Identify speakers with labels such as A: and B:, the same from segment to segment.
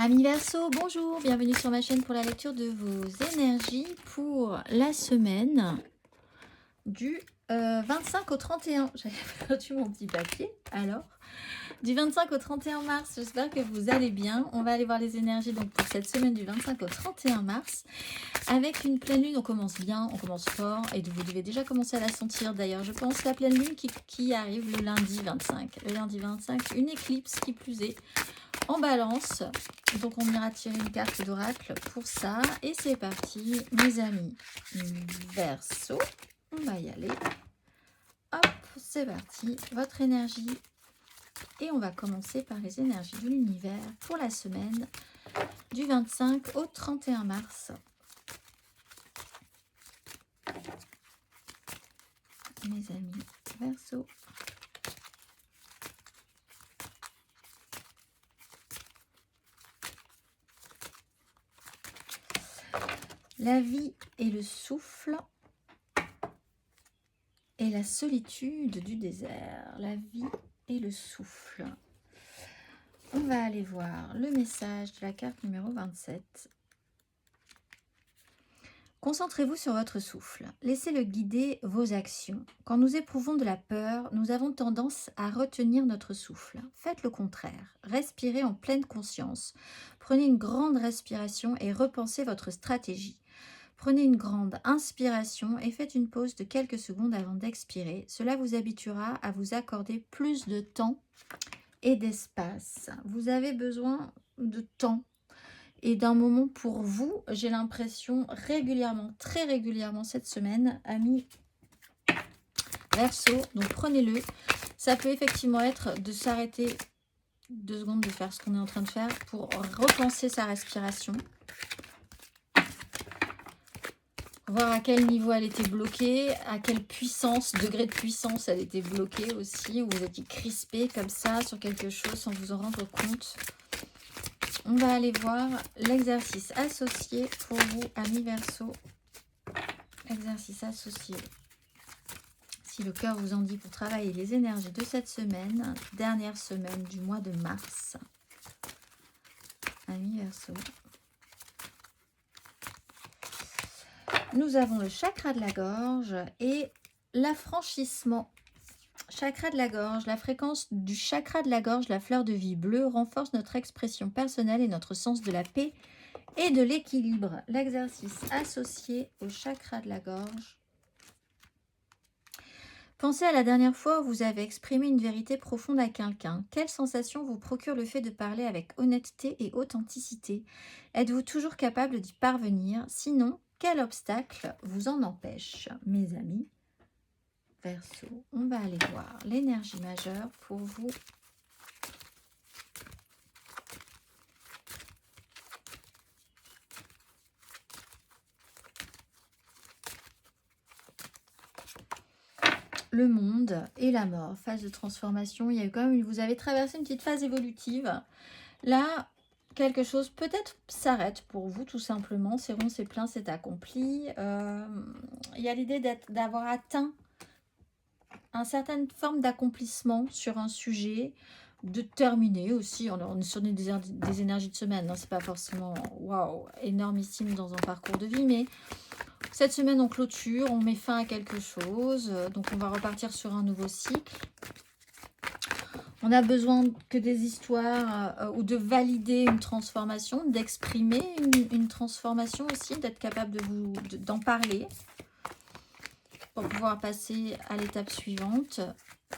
A: Amis Verseau, bonjour, bienvenue sur ma chaîne pour la lecture de vos énergies pour la semaine du 25 au 31. J'avais perdu mon petit papier, alors du 25 au 31 mars, j'espère que vous allez bien. On va aller voir les énergies donc pour cette semaine du 25 au 31 mars avec une pleine lune. On commence bien, on commence fort et vous devez déjà commencer à la sentir. D'ailleurs, je pense la pleine lune qui arrive le lundi 25. Le lundi 25, une éclipse qui plus est en balance. Donc on ira tirer une carte d'oracle pour ça. Et c'est parti, mes amis Verseau. On va y aller. Hop, c'est parti. Votre énergie. Et on va commencer par les énergies de l'univers pour la semaine du 25 au 31 mars. Mes amis Verseau. La vie et le souffle et la solitude du désert. La vie et le souffle. On va aller voir le message de la carte numéro 27. Concentrez-vous sur votre souffle. Laissez-le guider vos actions. Quand nous éprouvons de la peur, nous avons tendance à retenir notre souffle. Faites le contraire. Respirez en pleine conscience. Prenez une grande respiration et repensez votre stratégie. Prenez une grande inspiration et faites une pause de quelques secondes avant d'expirer. Cela vous habituera à vous accorder plus de temps et d'espace. Vous avez besoin de temps et d'un moment pour vous. J'ai l'impression régulièrement, très régulièrement cette semaine, amis Verseau. Donc prenez-le. Ça peut effectivement être de s'arrêter 2 secondes, de faire ce qu'on est en train de faire pour repenser sa respiration. Voir à quel niveau elle était bloquée, à quelle puissance, degré de puissance elle était bloquée aussi, ou vous étiez crispé comme ça sur quelque chose sans vous en rendre compte. On va aller voir l'exercice associé pour vous, amis Verseau. Exercice associé. Si le cœur vous en dit, pour travailler les énergies de cette semaine, dernière semaine du mois de mars. Amis Verseau. Nous avons le chakra de la gorge et l'affranchissement. Chakra de la gorge, la fréquence du chakra de la gorge, la fleur de vie bleue, renforce notre expression personnelle et notre sens de la paix et de l'équilibre. L'exercice associé au chakra de la gorge. Pensez à la dernière fois où vous avez exprimé une vérité profonde à quelqu'un. Quelle sensation vous procure le fait de parler avec honnêteté et authenticité? Êtes-vous toujours capable d'y parvenir? Sinon, quel obstacle vous en empêche, mes amis Verseau? On va aller voir l'énergie majeure pour vous. Le monde et la mort, phase de transformation. Il y a eu quand même, vous avez traversé une petite phase évolutive. Là, quelque chose peut-être s'arrête pour vous, tout simplement. C'est rond, c'est plein, c'est accompli. Il y a l'idée d'avoir atteint une certaine forme d'accomplissement sur un sujet, de terminer aussi. On est sur des énergies de semaine, hein, c'est pas forcément waouh, énormissime dans un parcours de vie, mais cette semaine on clôture, on met fin à quelque chose, donc on va repartir sur un nouveau cycle. On a besoin que des histoires ou de valider une transformation, d'exprimer une transformation aussi, d'être capable d'en parler pour pouvoir passer à l'étape suivante.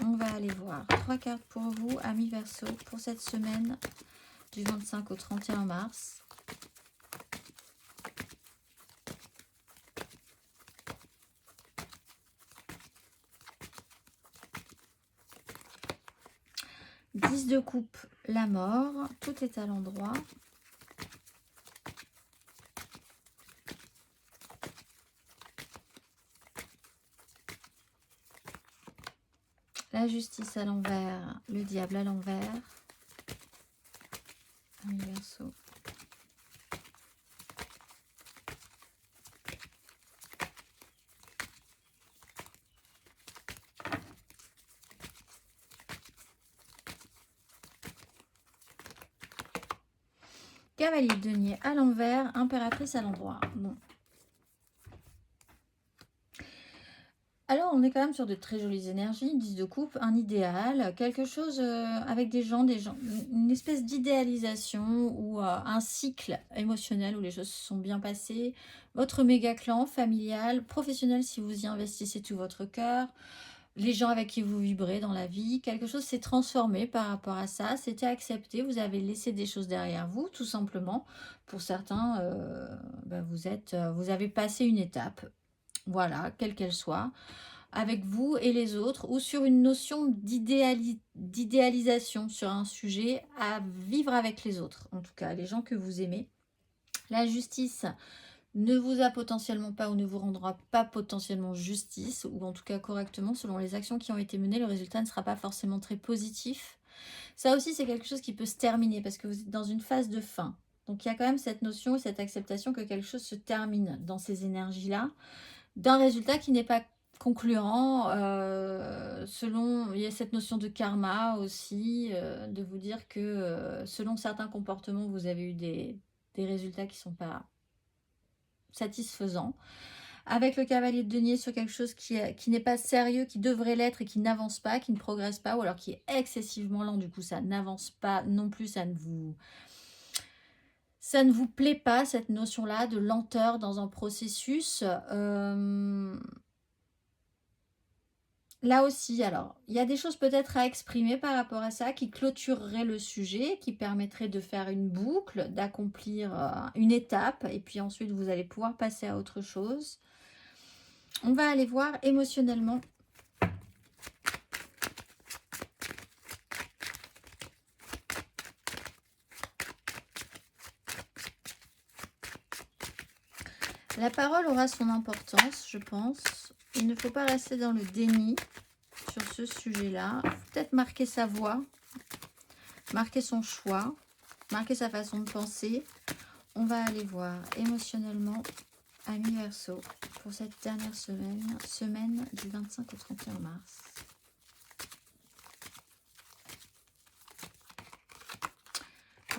A: On va aller voir 3 cartes pour vous, amis Verseau, pour cette semaine du 25 au 31 mars. Dix de coupe, la mort, tout est à l'endroit. La justice à l'envers, le diable à l'envers. Amis Verseau. Cavalier de denier à l'envers, impératrice à l'endroit. Bon. Alors, on est quand même sur de très jolies énergies, 10 de coupe, un idéal, quelque chose avec des gens, une espèce d'idéalisation ou un cycle émotionnel où les choses se sont bien passées. Votre méga clan familial, professionnel si vous y investissez tout votre cœur, les gens avec qui vous vibrez dans la vie, quelque chose s'est transformé par rapport à ça, c'était accepté, vous avez laissé des choses derrière vous, tout simplement. Pour certains, vous avez passé une étape, voilà, quelle qu'elle soit, avec vous et les autres, ou sur une notion d'idéalisation sur un sujet à vivre avec les autres, en tout cas, les gens que vous aimez. La justice ne vous a potentiellement pas ou ne vous rendra pas potentiellement justice, ou en tout cas correctement, selon les actions qui ont été menées, le résultat ne sera pas forcément très positif. Ça aussi, c'est quelque chose qui peut se terminer, parce que vous êtes dans une phase de fin. Donc il y a quand même cette notion et cette acceptation que quelque chose se termine dans ces énergies-là, d'un résultat qui n'est pas concluant, il y a cette notion de karma aussi, de vous dire que selon certains comportements, vous avez eu des résultats qui ne sont pas satisfaisant. Avec le cavalier de denier sur quelque chose qui n'est pas sérieux, qui devrait l'être et qui n'avance pas, qui ne progresse pas, ou alors qui est excessivement lent, du coup ça n'avance pas non plus, ça ne vous plaît pas, cette notion-là de lenteur dans un processus. Là aussi, alors, il y a des choses peut-être à exprimer par rapport à ça, qui clôtureraient le sujet, qui permettraient de faire une boucle, d'accomplir une étape, et puis ensuite vous allez pouvoir passer à autre chose. On va aller voir émotionnellement. La parole aura son importance, je pense. Il ne faut pas rester dans le déni sur ce sujet-là. Il faut peut-être marquer sa voix, marquer son choix, marquer sa façon de penser. On va aller voir émotionnellement, amis Verseau, pour cette dernière semaine du 25 au 31 mars.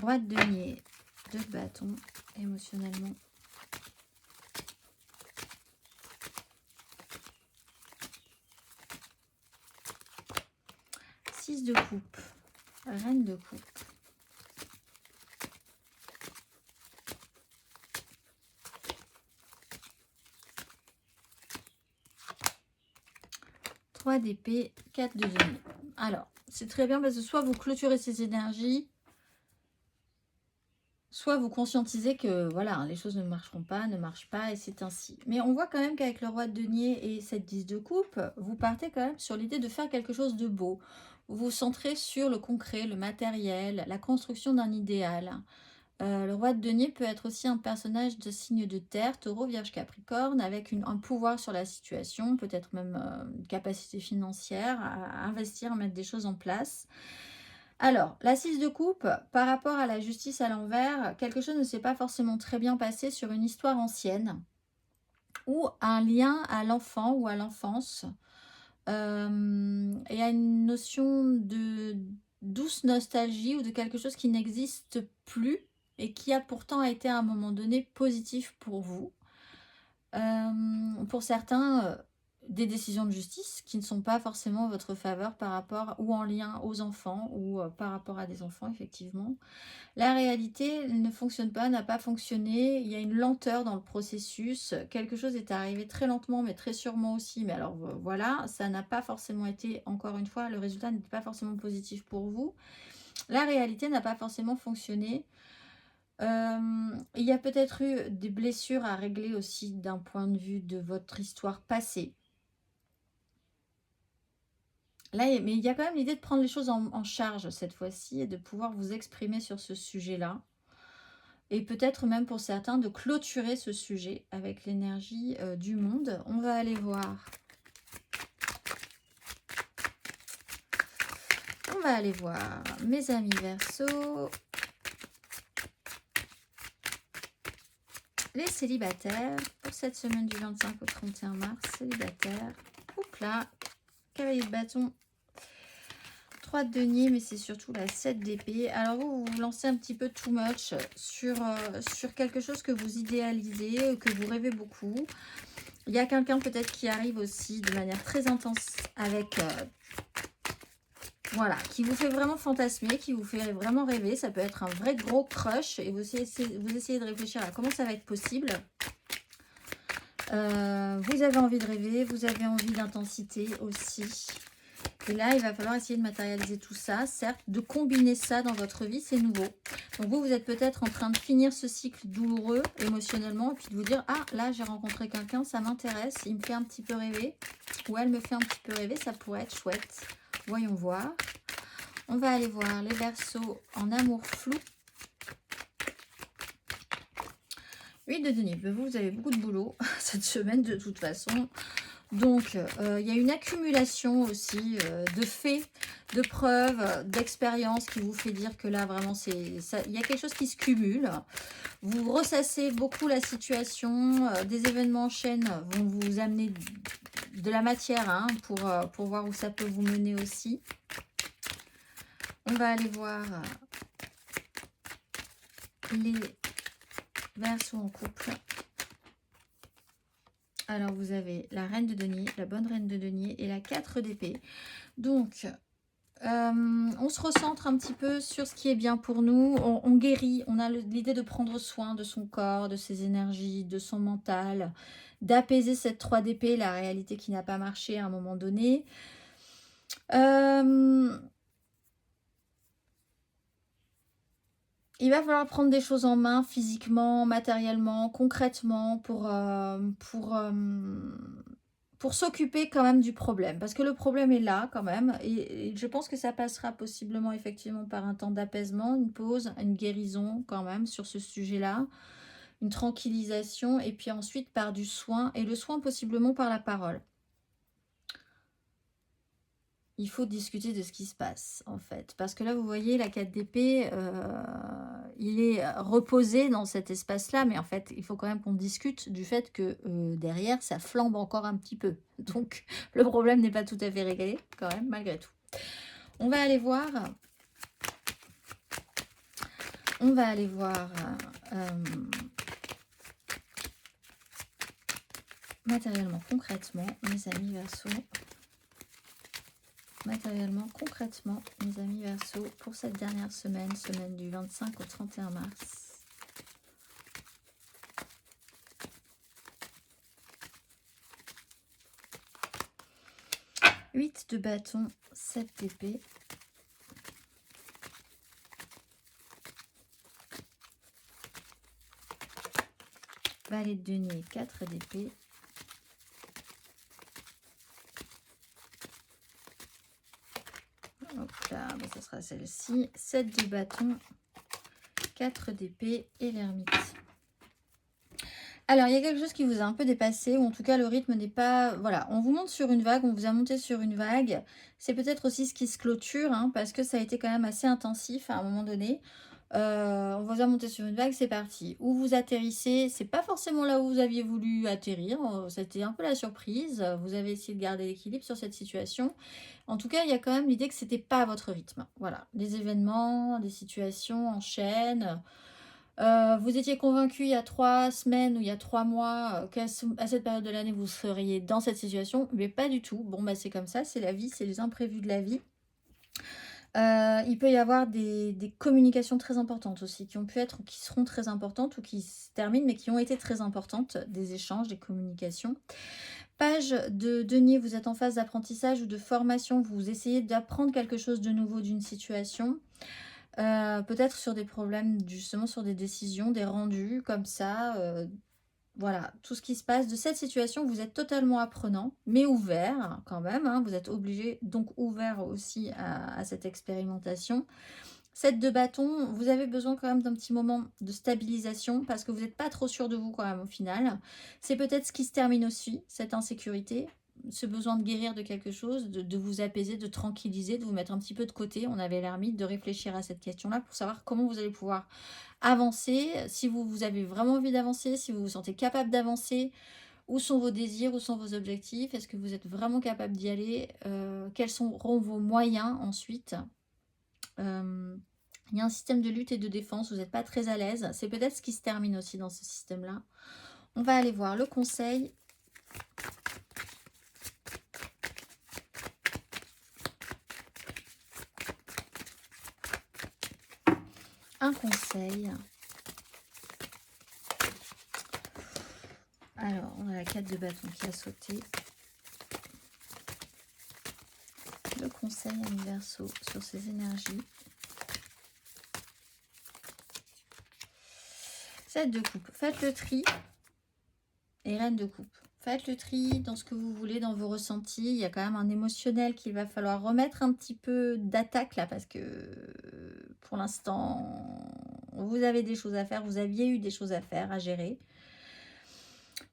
A: Roi de denier, 2 de bâton, émotionnellement. De coupe, reine de coupe, trois d'épée, 4 de denier. Alors, c'est très bien parce que soit vous clôturez ces énergies, soit vous conscientisez que voilà, les choses ne marchent pas et c'est ainsi. Mais on voit quand même qu'avec le roi de denier et cette 10 de coupe, vous partez quand même sur l'idée de faire quelque chose de beau. Vous vous centrez sur le concret, le matériel, la construction d'un idéal. Le roi de denier peut être aussi un personnage de signe de terre, taureau, vierge, capricorne, avec un pouvoir sur la situation, peut-être même une capacité financière à investir, à mettre des choses en place. Alors, la 6 de coupe, par rapport à la justice à l'envers, quelque chose ne s'est pas forcément très bien passé sur une histoire ancienne ou un lien à l'enfant ou à l'enfance. Et il y a une notion de douce nostalgie ou de quelque chose qui n'existe plus et qui a pourtant été à un moment donné positif pour vous. Pour certains, des décisions de justice qui ne sont pas forcément en votre faveur par rapport ou en lien aux enfants ou par rapport à des enfants, effectivement. La réalité ne fonctionne pas, n'a pas fonctionné. Il y a une lenteur dans le processus. Quelque chose est arrivé très lentement, mais très sûrement aussi. Mais alors voilà, ça n'a pas forcément été, encore une fois, le résultat n'était pas forcément positif pour vous. La réalité n'a pas forcément fonctionné. Il y a peut-être eu des blessures à régler aussi d'un point de vue de votre histoire passée. Là, mais il y a quand même l'idée de prendre les choses en charge cette fois-ci et de pouvoir vous exprimer sur ce sujet-là. Et peut-être même pour certains de clôturer ce sujet avec l'énergie du monde. On va aller voir. On va aller voir mes amis Verseau. Les célibataires pour cette semaine du 25 au 31 mars. Célibataires. Oups là. Cavalier de bâton. 3 de denier, mais c'est surtout la 7 d'épée. Alors vous vous lancez un petit peu too much sur quelque chose que vous idéalisez, que vous rêvez beaucoup. Il y a quelqu'un peut-être qui arrive aussi de manière très intense avec... voilà, qui vous fait vraiment fantasmer, qui vous fait vraiment rêver. Ça peut être un vrai gros crush et vous essayez de réfléchir à comment ça va être possible. Vous avez envie de rêver, vous avez envie d'intensité aussi. Et là, il va falloir essayer de matérialiser tout ça, certes, de combiner ça dans votre vie, c'est nouveau. Donc vous êtes peut-être en train de finir ce cycle douloureux émotionnellement et puis de vous dire, ah là, j'ai rencontré quelqu'un, ça m'intéresse, il me fait un petit peu rêver, ou elle me fait un petit peu rêver, ça pourrait être chouette. Voyons voir. On va aller voir les Verseaux en amour flou. 8 de denier. Vous avez beaucoup de boulot cette semaine de toute façon. Donc, il y a une accumulation aussi de faits, de preuves, d'expériences qui vous fait dire que là, vraiment, il y a quelque chose qui se cumule. Vous ressassez beaucoup la situation. Des événements en chaîne vont vous amener de la matière hein, pour voir où ça peut vous mener aussi. On va aller voir les Verseaux en couple. Alors, vous avez la reine de denier, la bonne reine de denier et la 4 d'épée. Donc, on se recentre un petit peu sur ce qui est bien pour nous. On guérit, on a l'idée de prendre soin de son corps, de ses énergies, de son mental, d'apaiser cette 3 d'épée, la réalité qui n'a pas marché à un moment donné. Il va falloir prendre des choses en main physiquement, matériellement, concrètement pour s'occuper quand même du problème. Parce que le problème est là quand même et je pense que ça passera possiblement effectivement par un temps d'apaisement, une pause, une guérison quand même sur ce sujet-là, une tranquillisation et puis ensuite par du soin et le soin possiblement par la parole. Il faut discuter de ce qui se passe, en fait. Parce que là, vous voyez, la 4 d'épée, il est reposé dans cet espace-là. Mais en fait, il faut quand même qu'on discute du fait que derrière, ça flambe encore un petit peu. Donc, le problème n'est pas tout à fait réglé, quand même, malgré tout. On va aller voir... matériellement, concrètement, mes amis Verseaux. Matériellement, concrètement, mes amis Verseaux, pour cette dernière semaine, semaine du 25 au 31 mars. « 8 de bâton, 7 d'épée. Valet de denier, 4 d'épée. Hop là, bon, ça sera celle-ci. 7 de bâton, 4 d'épée et l'ermite. Alors, il y a quelque chose qui vous a un peu dépassé, ou en tout cas, le rythme n'est pas... Voilà, on vous monte sur une vague, on vous a monté sur une vague. C'est peut-être aussi ce qui se clôture, hein, parce que ça a été quand même assez intensif à un moment donné. On vous a monté sur une vague, c'est parti. Où vous atterrissez, c'est pas forcément là où vous aviez voulu atterrir. C'était un peu la surprise. Vous avez essayé de garder l'équilibre sur cette situation. En tout cas, il y a quand même l'idée que c'était pas à votre rythme. Voilà, des événements, des situations en chaîne. Vous étiez convaincu il y a 3 semaines ou il y a 3 mois qu'à cette période de l'année, vous seriez dans cette situation, mais pas du tout. Bon, bah c'est comme ça, c'est la vie, c'est les imprévus de la vie. Il peut y avoir des communications très importantes aussi, qui ont pu être ou qui seront très importantes ou qui se terminent, mais qui ont été très importantes, des échanges, des communications. Page de denier, vous êtes en phase d'apprentissage ou de formation, vous essayez d'apprendre quelque chose de nouveau d'une situation. Peut-être sur des problèmes, justement sur des décisions, des rendus comme ça. Voilà, tout ce qui se passe de cette situation, vous êtes totalement apprenant, mais ouvert quand même. Hein, vous êtes obligé, donc ouvert aussi à cette expérimentation. 7 de bâton, vous avez besoin quand même d'un petit moment de stabilisation parce que vous n'êtes pas trop sûr de vous quand même au final. C'est peut-être ce qui se termine aussi, cette insécurité, ce besoin de guérir de quelque chose, de vous apaiser, de tranquilliser, de vous mettre un petit peu de côté. On avait l'ermite, de réfléchir à cette question-là pour savoir comment vous allez pouvoir avancer. Si vous avez vraiment envie d'avancer, si vous vous sentez capable d'avancer, Où sont vos désirs? Où sont vos objectifs? Est-ce que vous êtes vraiment capable d'y aller? Quels seront vos moyens ensuite? Il y a un système de lutte et de défense, vous n'êtes pas très à l'aise. C'est peut-être ce qui se termine aussi dans ce système-là. On va aller voir le conseil. Un conseil. Alors, on a la 4 de bâton qui a sauté. Le conseil ami Verseau sur ces énergies. 7 de coupe. Faites le tri. Et reine de coupe. Faites le tri dans ce que vous voulez, dans vos ressentis. Il y a quand même un émotionnel qu'il va falloir remettre un petit peu d'attaque là, parce que pour l'instant, vous avez des choses à faire. Vous aviez eu des choses à faire, à gérer.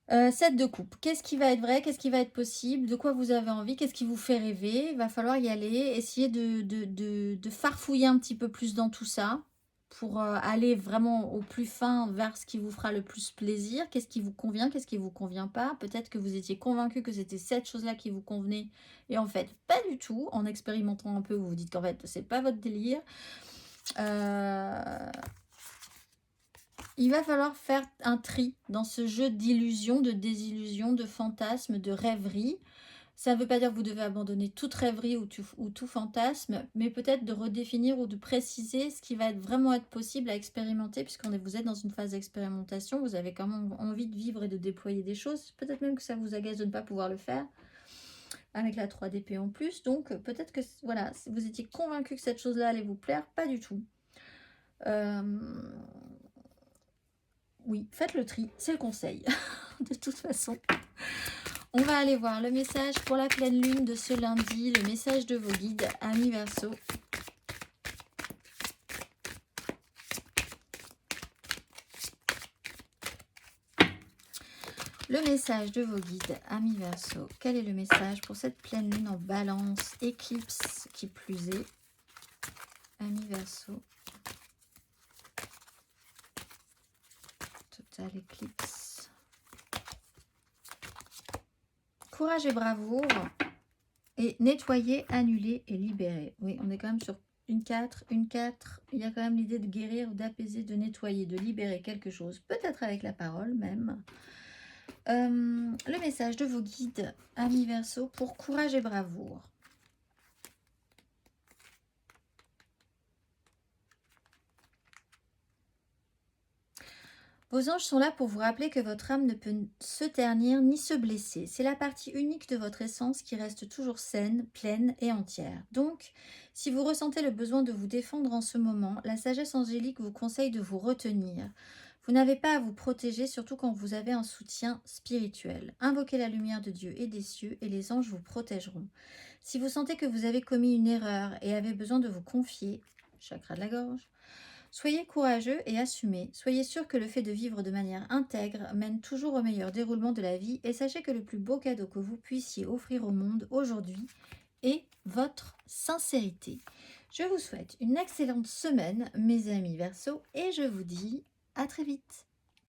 A: 7 de coupe. Qu'est-ce qui va être vrai? Qu'est-ce qui va être possible? De quoi vous avez envie? Qu'est-ce qui vous fait rêver? Il va falloir y aller. Essayer de farfouiller un petit peu plus dans tout ça pour aller vraiment au plus fin vers ce qui vous fera le plus plaisir. Qu'est-ce qui vous convient? Qu'est-ce qui vous convient pas? Peut-être que vous étiez convaincu que c'était cette chose-là qui vous convenait et en fait, pas du tout. En expérimentant un peu, vous vous dites qu'en fait, c'est pas votre délire. Il va falloir faire un tri dans ce jeu d'illusions, de désillusions, de fantasmes, de rêveries. Ça ne veut pas dire que vous devez abandonner toute rêverie ou tout fantasme, mais peut-être de redéfinir ou de préciser ce qui va vraiment être possible à expérimenter, puisque vous êtes dans une phase d'expérimentation, vous avez quand même envie de vivre et de déployer des choses. Peut-être même que ça vous agace de ne pas pouvoir le faire, avec la 3 d'épée en plus. Donc peut-être que voilà, vous étiez convaincu que cette chose-là allait vous plaire, pas du tout. Oui, faites le tri, c'est le conseil, de toute façon. On va aller voir le message pour la pleine lune de ce lundi, le message de vos guides, amis Verseau. Le message de vos guides, amis Verseau. Quel est le message pour cette pleine lune en balance, éclipse qui plus est, amis Verseau. Total éclipse. Courage et bravoure. Et nettoyer, annuler et libérer. Oui, on est quand même sur une 4, une 4. Il y a quand même l'idée de guérir, d'apaiser, de nettoyer, de libérer quelque chose. Peut-être avec la parole même. Le message de vos guides, amis Verseau, pour courage et bravoure. Vos anges sont là pour vous rappeler que votre âme ne peut se ternir ni se blesser. C'est la partie unique de votre essence qui reste toujours saine, pleine et entière. Donc, si vous ressentez le besoin de vous défendre en ce moment, la sagesse angélique vous conseille de vous retenir. Vous n'avez pas à vous protéger, surtout quand vous avez un soutien spirituel. Invoquez la lumière de Dieu et des cieux et les anges vous protégeront. Si vous sentez que vous avez commis une erreur et avez besoin de vous confier, chakra de la gorge, soyez courageux et assumez. Soyez sûr que le fait de vivre de manière intègre mène toujours au meilleur déroulement de la vie et sachez que le plus beau cadeau que vous puissiez offrir au monde aujourd'hui est votre sincérité. Je vous souhaite une excellente semaine, mes amis Verseau, et je vous dis à très vite.